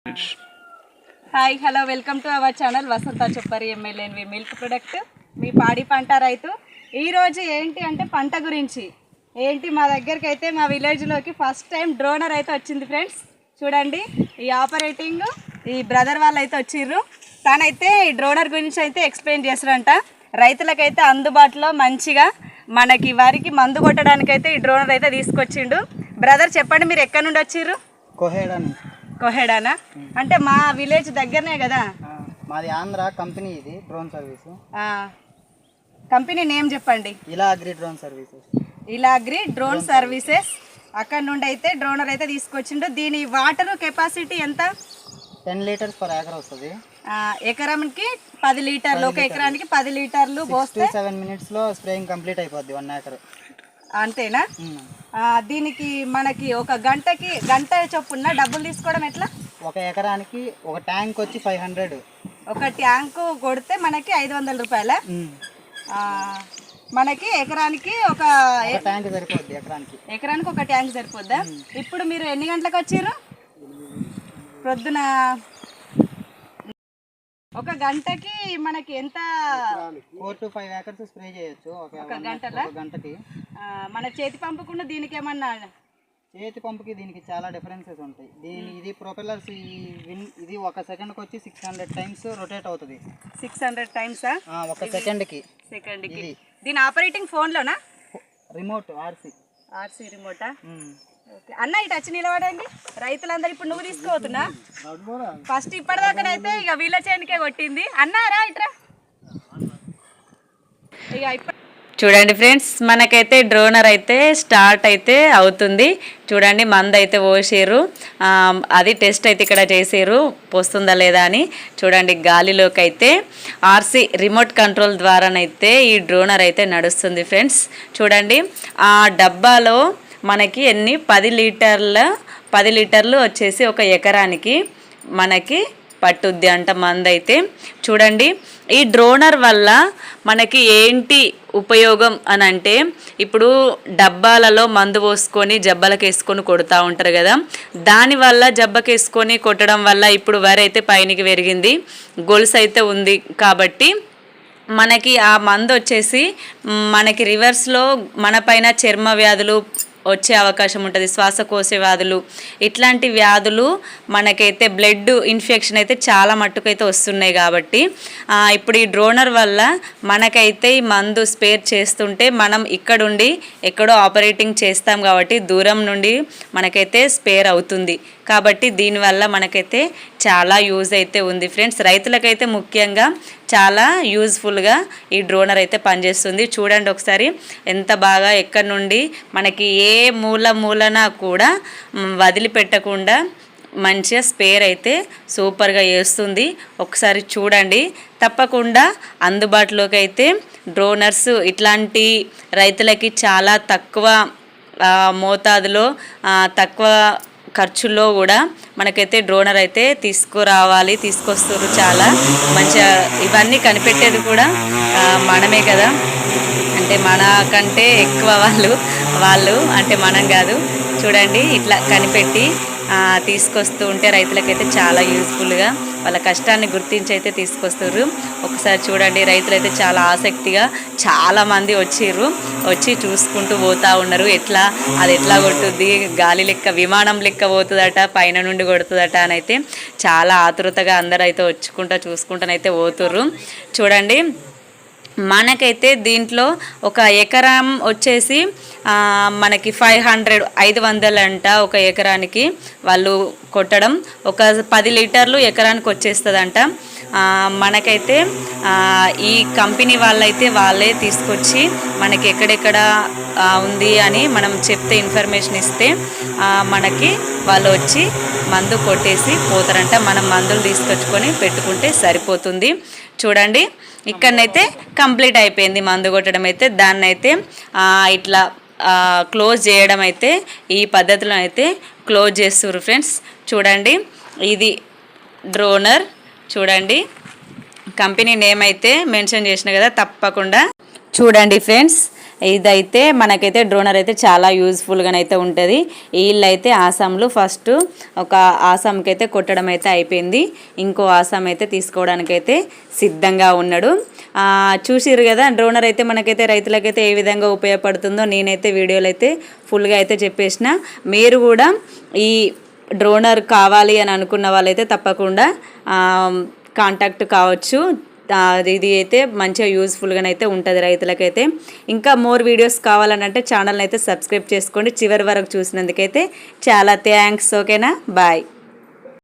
Hi hello welcome to our channel Vasantha చెప్పరి ఎమ్మెల్యేవి milk product మీ పాడి పంట రైతు. ఈరోజు ఏంటి అంటే పంట గురించి ఏంటి మా దగ్గరికి అయితే మా విలేజ్లోకి ఫస్ట్ టైం డ్రోనర్ అయితే వచ్చింది ఫ్రెండ్స్. చూడండి ఈ ఆపరేటింగ్ ఈ బ్రదర్ వాళ్ళు అయితే వచ్చిర్రు. తనైతే ఈ డ్రోనర్ గురించి అయితే ఎక్స్ప్లెయిన్ చేస్తారంట. రైతులకైతే అందుబాటులో మంచిగా మనకి వరికి మందు కొట్టడానికైతే ఈ డ్రోనర్ అయితే తీసుకొచ్చిండు. బ్రదర్ చెప్పండి, మీరు ఎక్కడి నుండి వచ్చిర్రు? కోహెడానా అంటే మా విలేజ్ దగ్గరనే కదా. మాది ఆంధ్ర కంపెనీ, ఇది డ్రోన్ సర్వీస్. కంపెనీ నేమ్ చెప్పండి. Ilagri drone services. Ilagri drone services. అక్కడ నుండి అయితే డ్రోనర్ అయితే తీసుకొచ్చిండు. దీని వాటర్ కెపాసిటీ ఎంత? 10 లీటర్స్ పర్ ఏకర్ వస్తుంది. ఎకరానికి 10 లీటర్లు, ఒక ఎకరానికి 10 లీటర్లు పోస్తే 7 మినిట్స్ లో స్ప్రేయింగ్ కంప్లీట్ అయిపోద్ది 1 ఏకర్. అంతేనా? దీనికి మనకి ఒక గంట చొప్పున డబ్బులు తీసుకోవడం ఎట్లా? ఒక ఎకరానికి ఒక ట్యాంక్ వచ్చి 500. ఒక ట్యాంకు కొడితే మనకి 500 రూపాయల. మనకి ఎకరానికి ఒక ట్యాంక్ సరిపోద్ది. ఎకరానికి ఒక ట్యాంక్ సరిపోద్దా? ఇప్పుడు మీరు ఎన్ని గంటలకు వచ్చారు? ప్రొద్దున. ఒక గంటకి మనకి ఎంత? 4 to 5 ఏకర్స్ స్ప్రే చేయొచ్చు ఒక గంటకి. మన చేతి పంపుకున్న దీనికి ఏమన్నా? చేతి పంపుకి దీనికి చాలా డిఫరెన్సెస్ ఉంటాయి. ఇది ప్రొపెల్లర్స్, ఇది ఒక సెకండ్కి వచ్చి 600 టైమ్స్ రొటేట్ అవుతుంది. 600 టైమ్సా? ఒక సెకండ్కి. దీని ఆపరేటింగ్ ఫోన్లోనా? రిమోట్ ఆర్సీ రిమోటా? ఓకే అన్న, ఇటు వచ్చి నిలబడండి. రైతులందరూ ఇప్పుడు నువ్వు తీసుకోవద్దునా? ఫస్ట్ ఇప్పటిదాకానైతే ఇక వీళ్ళ చేనికే కొట్టింది. అన్నారా ఇట్రా ఇక చూడండి ఫ్రెండ్స్, మనకైతే డ్రోనర్ అయితే స్టార్ట్ అయితే అవుతుంది. చూడండి మందు అయితే పోసారు. అది టెస్ట్ అయితే ఇక్కడ చేసారు, పోస్తుందా లేదా అని. చూడండి గాలిలోకి అయితే ఆర్సీ రిమోట్ కంట్రోల్ ద్వారానైతే ఈ డ్రోనర్ అయితే నడుస్తుంది ఫ్రెండ్స్. చూడండి ఆ డబ్బాలో మనకి ఎన్ని 10 లీటర్లు వచ్చేసి ఒక ఎకరానికి మనకి పట్టుద్ది అంట మందు అయితే. చూడండి ఈ డ్రోనర్ వల్ల మనకి ఏంటి ఉపయోగం అని అంటే, ఇప్పుడు డబ్బాలలో మందు పోసుకొని జబ్బలకు వేసుకొని కొడుతూ ఉంటారు కదా. దానివల్ల జబ్బకి వేసుకొని కొట్టడం వల్ల ఇప్పుడు వరి అయితే పైనకి పెరిగింది, గొలుసు అయితే ఉంది కాబట్టి మనకి ఆ మందు వచ్చేసి మనకి రివర్స్లో మన పైన చర్మ వ్యాధులు వచ్చే అవకాశం ఉంటుంది, శ్వాసకోశ వ్యాధులు, ఇట్లాంటి వ్యాధులు మనకైతే బ్లడ్ ఇన్ఫెక్షన్ అయితే చాలా మట్టుకైతే వస్తున్నాయి. కాబట్టి ఇప్పుడు ఈ డ్రోనర్ వల్ల మనకైతే ఈ మందు స్పేర్ చేస్తుంటే మనం ఇక్కడుండి ఎక్కడో ఆపరేటింగ్ చేస్తాం కాబట్టి దూరం నుండి మనకైతే స్పేర్ అవుతుంది. కాబట్టి దీనివల్ల మనకైతే చాలా యూజ్ అయితే ఉంది ఫ్రెండ్స్. రైతులకైతే ముఖ్యంగా చాలా యూజ్ఫుల్గా ఈ డ్రోనర్ అయితే పనిచేస్తుంది. చూడండి ఒకసారి ఎంత బాగా ఎక్కడి నుండి మనకి ఏ మూలన కూడా వదిలిపెట్టకుండా మంచిగా స్పేర్ అయితే సూపర్గా చేస్తుంది. ఒకసారి చూడండి, తప్పకుండా అందుబాటులోకి అయితే డ్రోనర్స్ ఇట్లాంటి రైతులకి చాలా తక్కువ మోతాదులో తక్కువ ఖర్చుల్లో కూడా మనకైతే డ్రోనర్ అయితే తీసుకొస్తారు. చాలా మంచిగా ఇవన్నీ కనిపెట్టేది కూడా మనమే కదా, అంటే మనకంటే ఎక్కువ వాళ్ళు అంటే మనం కాదు. చూడండి ఇట్లా కనిపెట్టి తీసుకొస్తూ ఉంటే రైతులకైతే చాలా యూజ్ఫుల్గా వాళ్ళ కష్టాన్ని గుర్తించి అయితే తీసుకొస్తారు. ఒకసారి చూడండి రైతులైతే చాలా ఆసక్తిగా చాలామంది వచ్చి చూసుకుంటూ పోతూ ఉన్నారు. అది ఎట్లా కొట్టుద్ది, గాలి లెక్క విమానం లెక్క పోతుందట, పైన నుండి కొడుతుందట అని అయితే చాలా ఆతృతగా అందరూ అయితే చూసుకుంటానైతే పోతుర్రు. చూడండి మనకైతే దీంట్లో ఒక ఎకరం వచ్చేసి మనకి 500 అంట ఒక ఎకరానికి వాళ్ళు కొట్టడం. ఒక 10 లీటర్లు ఎకరానికి వచ్చేస్తుందంట. మనకైతే ఈ కంపెనీ వాళ్ళే తీసుకొచ్చి మనకి ఎక్కడెక్కడ ఉంది అని మనం చెప్తే ఇన్ఫర్మేషన్ ఇస్తే మనకి వాళ్ళు వచ్చి మందు కొట్టేసి పోతారంట. మనం మందులు తీసుకొచ్చుకొని పెట్టుకుంటే సరిపోతుంది. చూడండి ఇక్కడనైతే కంప్లీట్ అయిపోయింది మందు కొట్టడం అయితే. దాన్ని అయితే ఇట్లా క్లోజ్ చేయడం అయితే ఈ పద్ధతిలో అయితే క్లోజ్ చేస్తారు ఫ్రెండ్స్. చూడండి ఇది డ్రోనర్. చూడండి కంపెనీ నేమ్ అయితే మెన్షన్ చేసిన కదా, తప్పకుండా చూడండి ఫ్రెండ్స్. ఇదైతే మనకైతే డ్రోనర్ అయితే చాలా యూజ్ఫుల్గానైతే ఉంటుంది. వీళ్ళైతే ఆసాంలు ఫస్ట్ ఒక ఆసాంకి అయితే కొట్టడం అయితే అయిపోయింది, ఇంకో ఆసాం అయితే తీసుకోవడానికైతే సిద్ధంగా ఉన్నాడు. చూసిరు కదా డ్రోనర్ అయితే మనకైతే రైతులకైతే ఏ విధంగా ఉపయోగపడుతుందో నేనైతే వీడియోలో అయితే ఫుల్గా అయితే చెప్పేసిన. మీరు కూడా ఈ డ్రోనర్ కావాలి అని అనుకున్న వాళ్ళైతే తప్పకుండా కాంటాక్ట్ కావచ్చు. ఇది అయితే మంచిగా యూజ్ఫుల్గానైతే ఉంటుంది రైతులకైతే. ఇంకా మోర్ వీడియోస్ కావాలనంటే ఛానల్ని అయితే సబ్స్క్రైబ్ చేసుకోండి. చివరి వరకు చూసినందుకైతే చాలా థ్యాంక్స్. ఓకేనా, బాయ్.